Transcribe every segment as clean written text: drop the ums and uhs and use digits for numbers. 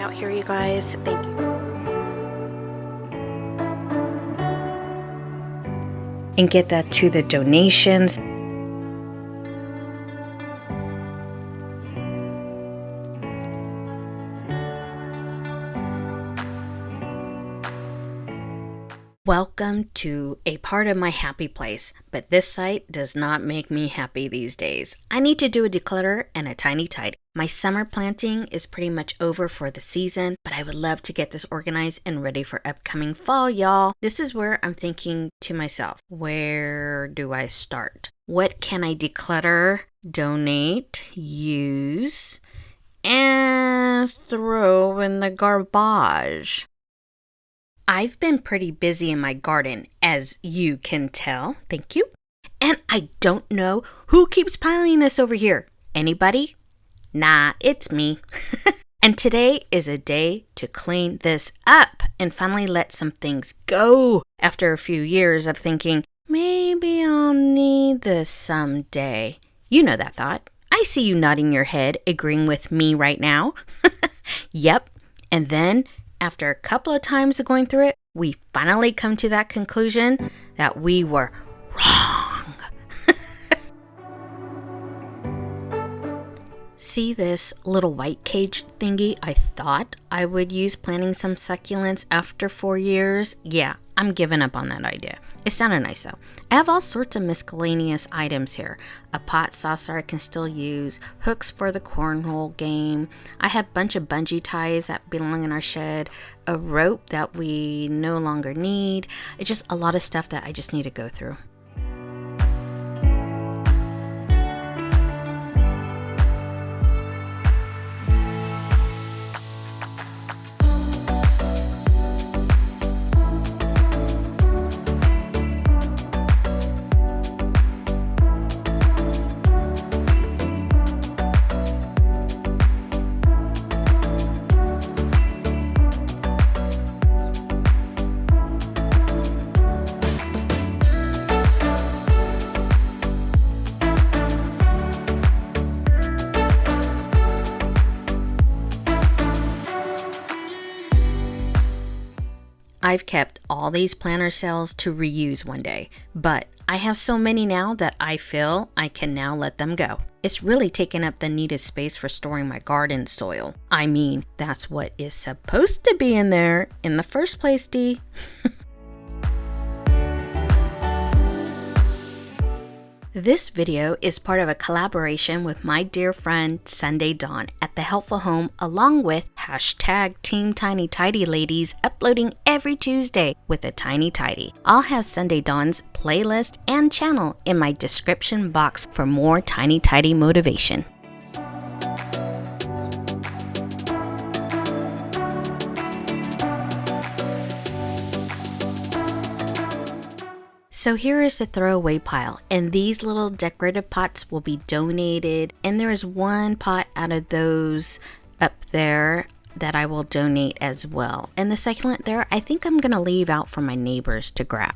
out here, you guys. Thank you. And get that to the donations. Welcome to a part of my happy place, but this site does not make me happy these days. I need to do a declutter and a tiny tidy. My summer planting is pretty much over for the season, but I would love to get this organized and ready for upcoming fall, y'all. This is where I'm thinking to myself, where do I start? What can I declutter, donate, use, and throw in the garbage? I've been pretty busy in my garden, as you can tell. Thank you. And I don't know who keeps piling this over here. Anybody? Nah, it's me. And today is a day to clean this up and finally let some things go after a few years of thinking, maybe I'll need this someday. You know that thought. I see you nodding your head, agreeing with me right now. Yep. And then after a couple of times of going through it, we finally come to that conclusion that we were wrong. See this little white cage thingy I thought I would use planting some succulents after 4 years? Yeah, I'm giving up on that idea. It sounded nice though. I have all sorts of miscellaneous items here. A pot saucer I can still use, hooks for the cornhole game. I have a bunch of bungee ties that belong in our shed, a rope that we no longer need. It's just a lot of stuff that I just need to go through. I've kept all these planter cells to reuse one day, but I have so many now that I feel I can now let them go. It's really taken up the needed space for storing my garden soil. I mean, that's what is supposed to be in there in the first place, Dee. This video is part of a collaboration with my dear friend Sunday Dawn at the Helpful Home, along with hashtag Team Tiny Tidy Ladies, uploading every Tuesday with a tiny tidy. I'll have Sunday Dawn's playlist and channel in my description box for more tiny tidy motivation. So here is the throwaway pile, and these little decorative pots will be donated, and there is one pot out of those up there that I will donate as well. And the succulent there, I think I'm going to leave out for my neighbors to grab.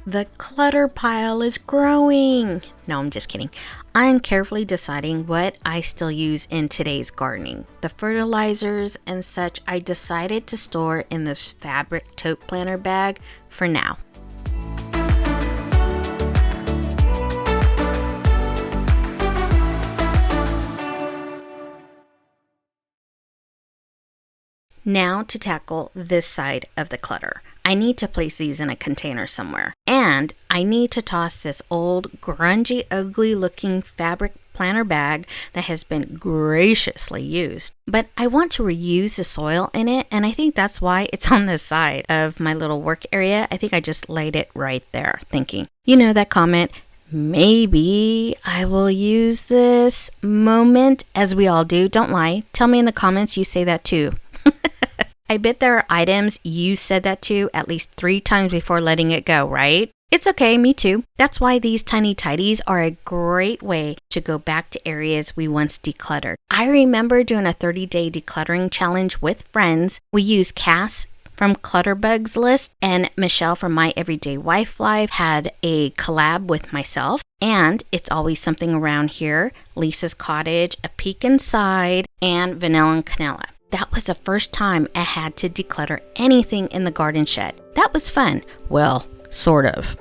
The clutter pile is growing. No, I'm just kidding. I'm carefully deciding what I still use in today's gardening. The fertilizers and such I decided to store in this fabric tote planter bag for now. Now to tackle this side of the clutter. I need to place these in a container somewhere. And I need to toss this old, grungy, ugly looking fabric planter bag that has been graciously used. But I want to reuse the soil in it, and I think that's why it's on the side of my little work area. I think I just laid it right there, thinking, you know, that comment, maybe I will use this moment, as we all do. Don't lie. Tell me in the comments you say that too. I bet there are items you said that to at least 3 times before letting it go, right? It's okay, me too. That's why these tiny tidies are a great way to go back to areas we once decluttered. I remember doing a 30-day decluttering challenge with friends. We used Cass from Clutterbug's list, and Michelle from My Everyday Wife Life had a collab with myself. And It's Always Something Around Here, Lisa's Cottage, A Peek Inside, and Vanilla and Canela. That was the first time I had to declutter anything in the garden shed. That was fun. Well, sort of.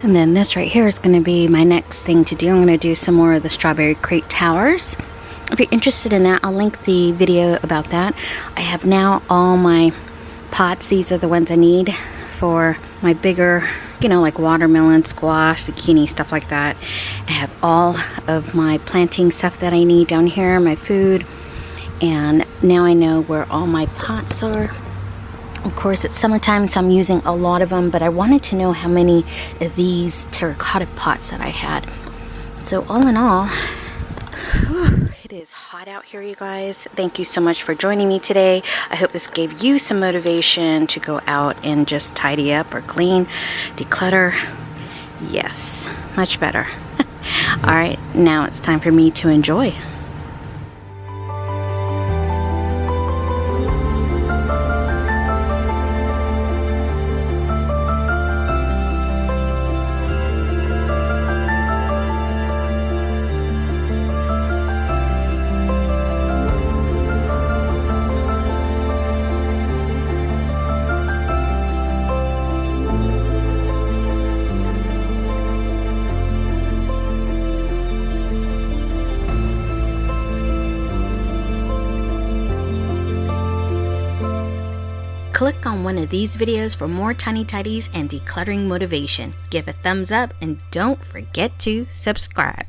And then this right here is going to be my next thing to do. I'm going to do some more of the strawberry crate towers. If you're interested in that, I'll link the video about that. I have now all my pots. These are the ones I need for my bigger, you know, like watermelon, squash, zucchini, stuff like that. I have all of my planting stuff that I need down here, my food. And now I know where all my pots are. Of course, it's summertime, so I'm using a lot of them, but I wanted to know how many of these terracotta pots that I had. So all in all, it is hot out here, you guys. Thank you so much for joining me today. I hope this gave you some motivation to go out and just tidy up or clean, declutter. Yes, much better. All right, now it's time for me to enjoy. Click on one of these videos for more tiny tidies and decluttering motivation. Give a thumbs up and don't forget to subscribe.